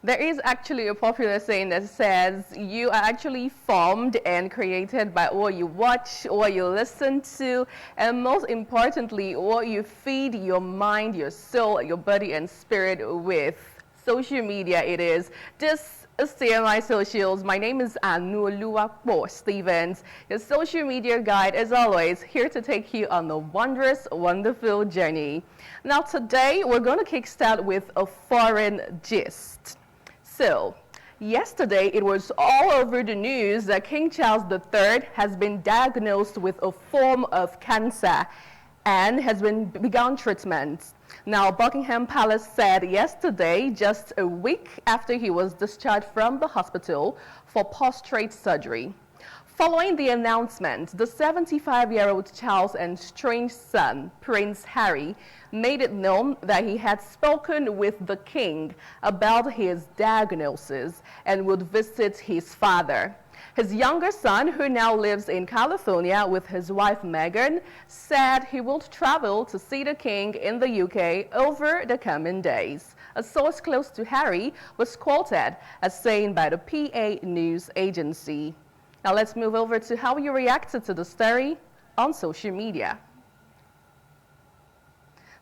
There is actually a popular saying that says you are actually formed and created by what you watch, what you listen to, and most importantly, what you feed your mind, your soul, your body, and spirit with. Social media it is. This is CMI Socials. My name is Anuoluwapo Stevens, your social media guide, as always, here to take you on a wondrous, wonderful journey. Now today, we're going to kickstart with a foreign gist. So, yesterday it was all over the news that King Charles III has been diagnosed with a form of cancer and has begun treatment. Now, Buckingham Palace said yesterday, just a week after he was discharged from the hospital for prostate surgery. Following the announcement, the 75-year-old Charles' estranged son, Prince Harry, made it known that he had spoken with the king about his diagnosis and would visit his father. His younger son, who now lives in California with his wife Meghan, said he will travel to see the king in the UK over the coming days. A source close to Harry was quoted as saying by the PA news agency. Now let's move over to how you reacted to the story on social media.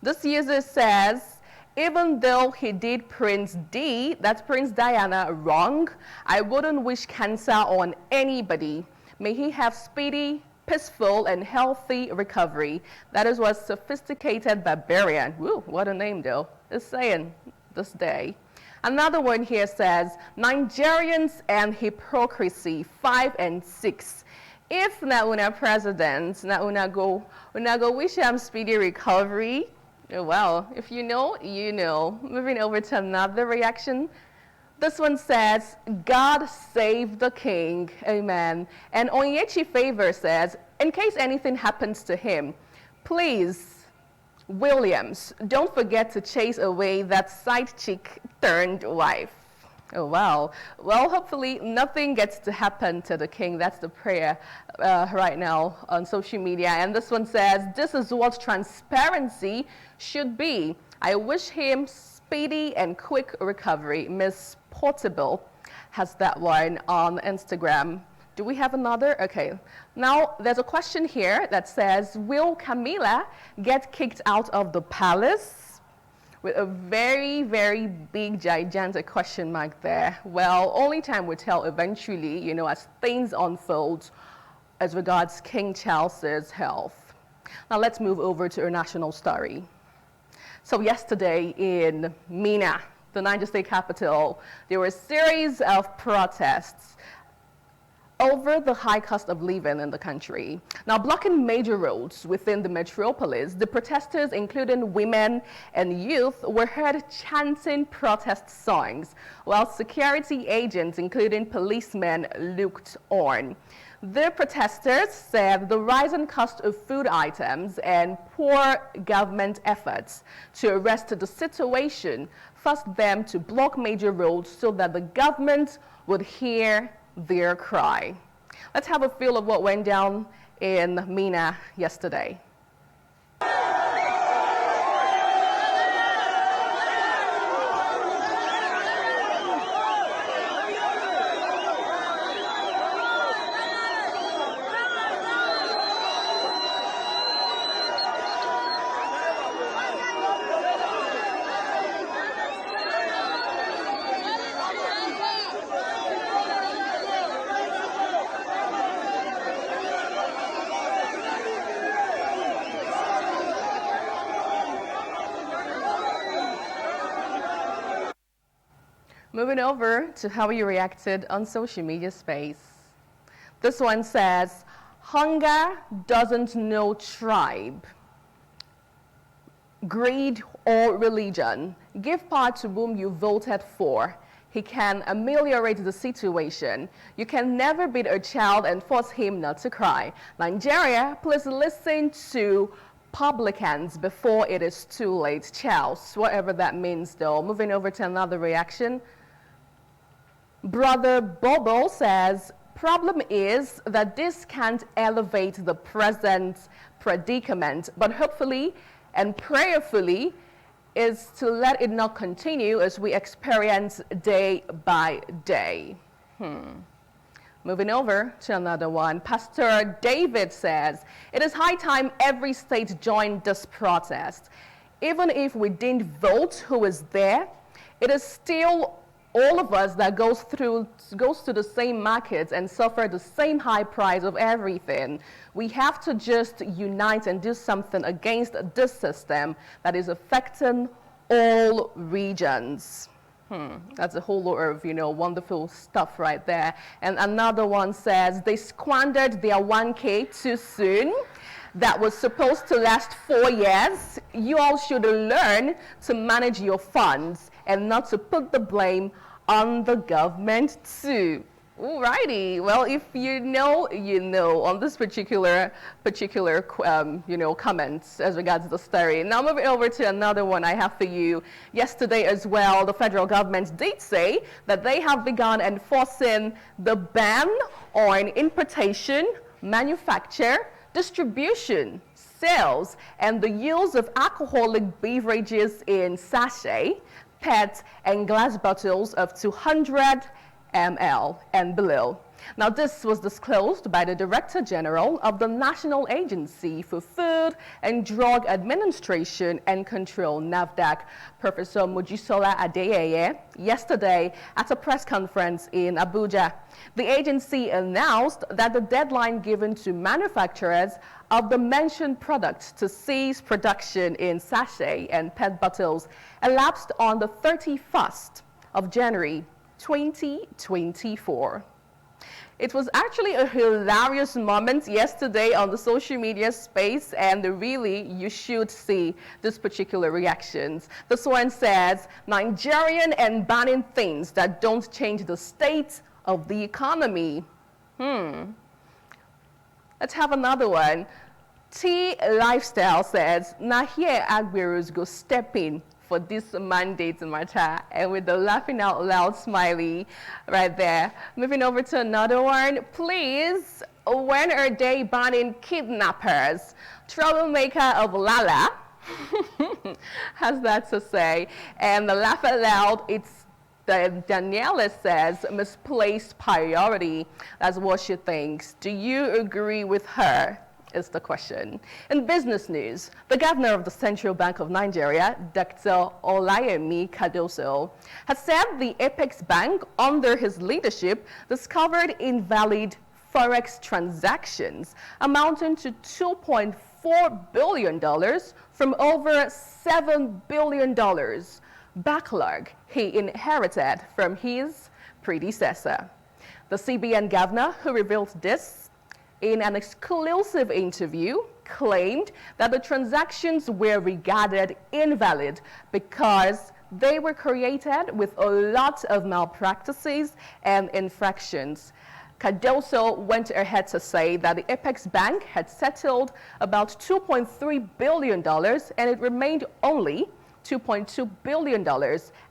This user says, even though he did Prince D, that's Prince Diana, wrong, I wouldn't wish cancer on anybody. May he have speedy, peaceful, and healthy recovery. That is what Sophisticated Barbarian, woo, what a name though, is saying this day. Another one here says, Nigerians and hypocrisy, 5 and 6. If na una president, na una go wish him speedy recovery. Well, if you know, you know. Moving over to another reaction. This one says, God save the king, amen. And Onyechi Favor says, in case anything happens to him, please, Williams, don't forget to chase away that side chick turned wife. Oh, wow. Well, hopefully nothing gets to happen to the king. That's the prayer right now on social media. And this one says, this is what transparency should be. I wish him speedy and quick recovery. Miss Portable has that one on Instagram. Do we have another? Okay. Now, there's a question here that says, will Camilla get kicked out of the palace? With a very, very big, gigantic question mark there. Well, only time will tell eventually, you know, as things unfold as regards King Charles's health. Now, let's move over to our national story. So yesterday in Minna, the Niger State capital, there were a series of protests over the high cost of living in the country. Now, blocking major roads within the metropolis, the protesters, including women and youth, were heard chanting protest songs, while security agents, including policemen, looked on. The protesters said the rising cost of food items and poor government efforts to arrest the situation forced them to block major roads so that the government would hear their cry. Let's have a feel of what went down in Minna yesterday. Moving over to how you reacted on social media space. This one says, hunger doesn't know tribe, greed, or religion. Give power to whom you voted for. He can ameliorate the situation. You can never beat a child and force him not to cry. Nigeria, please listen to publicans before it is too late. Charles, whatever that means though. Moving over to another reaction. Brother Bobo says, problem is that this can't elevate the present predicament, but hopefully and prayerfully is to let it not continue as we experience day by day. Moving over to another one. Pastor David says, it is high time every state joined this protest. Even if we didn't vote who is there, it is still all of us that goes to the same markets and suffer the same high price of everything. We have to just unite and do something against this system that is affecting all regions. That's a whole lot of, wonderful stuff right there. And another one says, they squandered their 1K too soon. That was supposed to last 4 years. You all should learn to manage your funds and not to put the blame on the government too. Alrighty, well, if you know, on this particular comments as regards the story. Now moving over to another one I have for you. Yesterday as well, the federal government did say that they have begun enforcing the ban on importation, manufacture, distribution, sales, and the use of alcoholic beverages in sachet, PET, and glass bottles of 200 ml and below. Now, this was disclosed by the Director General of the National Agency for Food and Drug Administration and Control, NAFDAC, Professor Mojisola Adeyeye, yesterday at a press conference in Abuja. The agency announced that the deadline given to manufacturers of the mentioned products to cease production in sachet and PET bottles elapsed on the 31st of January 2024. It was actually a hilarious moment yesterday on the social media space, and really you should see this particular reactions. This one says, Nigerian and banning things that don't change the state of the economy. Let's have another one. T Lifestyle says, now here Agberos go step in for this mandate matter, and with the laughing out loud smiley right there. Moving over to another one. Please, when are they banning kidnappers? Troublemaker of Lala has that to say. And the laugh out loud, it's Daniela says, misplaced priority. That's what she thinks. Do you agree with her? Is the question. In business news, the governor of the Central Bank of Nigeria, Dr. Olayemi Cardoso, has said the Apex Bank, under his leadership, discovered invalid forex transactions amounting to $2.4 billion from over $7 billion backlog he inherited from his predecessor. The CBN governor, who revealed this in an exclusive interview, claimed that the transactions were regarded invalid because they were created with a lot of malpractices and infractions. Cardoso went ahead to say that the Apex Bank had settled about $2.3 billion and it remained only $2.2 billion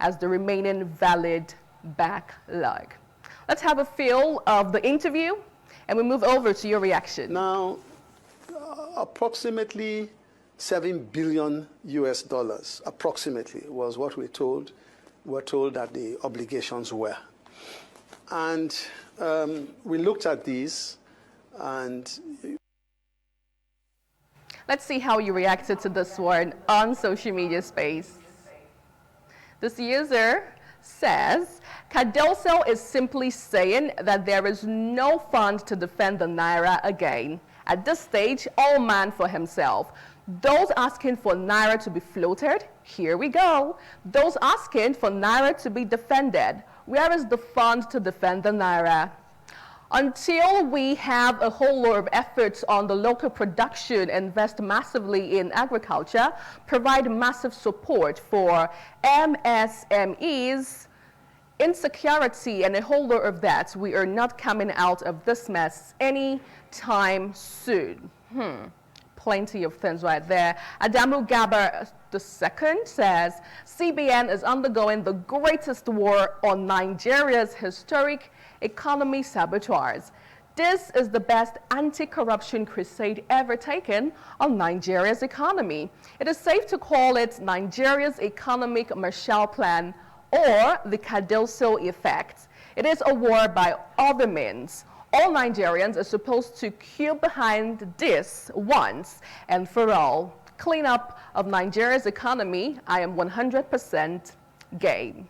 as the remaining valid backlog. Let's have a feel of the interview, and we move over to your reaction. Now, approximately $7 billion approximately was what we're told that the obligations were. And we looked at these, and let's see how you reacted to this one on social media space. This user says, Cardoso is simply saying that there is no fund to defend the Naira again. At this stage, all man for himself. Those asking for Naira to be floated, here we go. Those asking for Naira to be defended, where is the fund to defend the Naira? Until we have a whole lot of efforts on the local production, invest massively in agriculture, provide massive support for MSMEs, insecurity, and a whole lot of that, we are not coming out of this mess anytime soon. Plenty of things right there. Adamu Gaba II says, CBN is undergoing the greatest war on Nigeria's historic economy sabotage. This is the best anti-corruption crusade ever taken on Nigeria's economy. It is safe to call it Nigeria's economic Marshall Plan or the Cardoso effect. It is a war by other means. All Nigerians are supposed to queue behind this once and for all. Cleanup of Nigeria's economy, I am 100% game.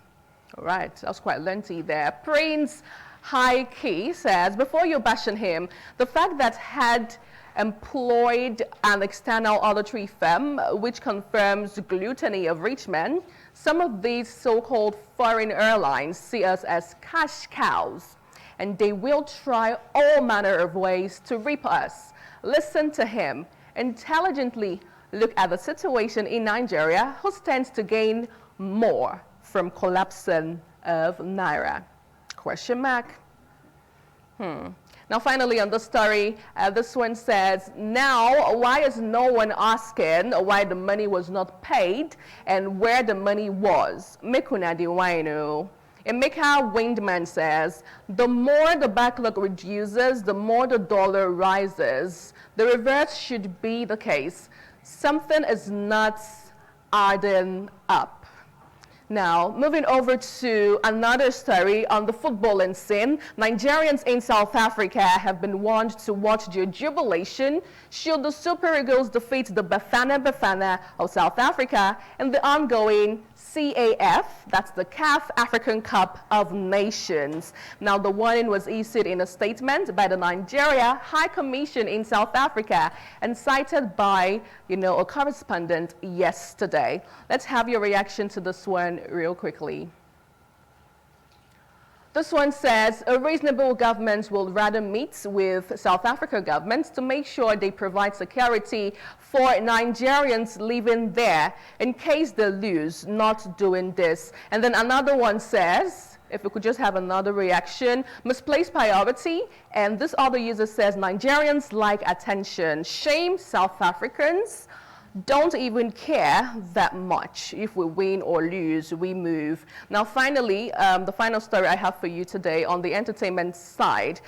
All right, that was quite lengthy there. Prince High Key says, before you bashing him, the fact that had employed an external auditory firm which confirms gluttony of rich men, some of these so-called foreign airlines see us as cash cows, and they will try all manner of ways to reap us. Listen to him. Intelligently look at the situation in Nigeria, who stands to gain more from collapsing of Naira? Question mark. Now finally on the story, this one says, now why is no one asking why the money was not paid and where the money was? Mekuna di wainu. Emeka Windman says, the more the backlog reduces, the more the dollar rises. The reverse should be the case. Something is not adding up. Now, moving over to another story on the footballing scene, Nigerians in South Africa have been warned to watch their jubilation should the Super Eagles defeat the Bafana of South Africa in the ongoing CAF, that's the CAF African Cup of Nations. Now, the warning was issued in a statement by the Nigeria High Commission in South Africa and cited by, a correspondent yesterday. Let's have your reaction to this one real quickly. This one says, a reasonable government will rather meet with South Africa government to make sure they provide security for Nigerians living there in case they lose not doing this. And then another one says, if we could just have another reaction, misplaced priority. And this other user says, Nigerians like attention. Shame South Africans. Don't even care that much. If we win or lose, we move. Now, finally, the final story I have for you today on the entertainment side,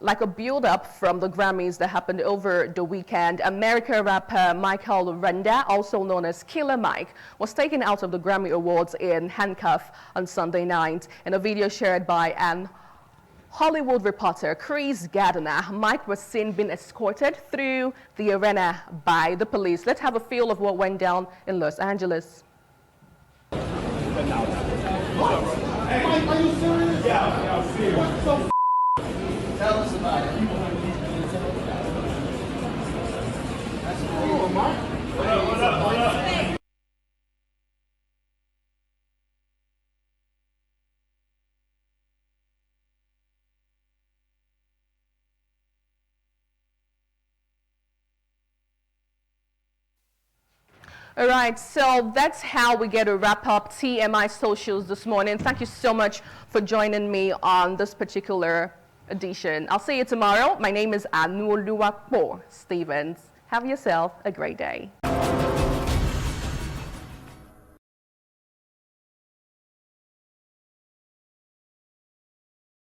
like a build-up from the Grammys that happened over the weekend, American rapper Michael Renda, also known as Killer Mike, was taken out of the Grammy Awards in handcuffs on Sunday night. In a video shared by an Hollywood reporter Chris Gardner, Mike was seen being escorted through the arena by the police. Let's have a feel of what went down in Los Angeles. What? Hey, Mike, are you serious? Yeah, I'm serious. What the f? Tell us about it. That's cool, Mike. What up? All right, so that's how we get to wrap up TMI Socials this morning. Thank you so much for joining me on this particular edition. I'll see you tomorrow. My name is Anuoluwapo Stevens. Have yourself a great day.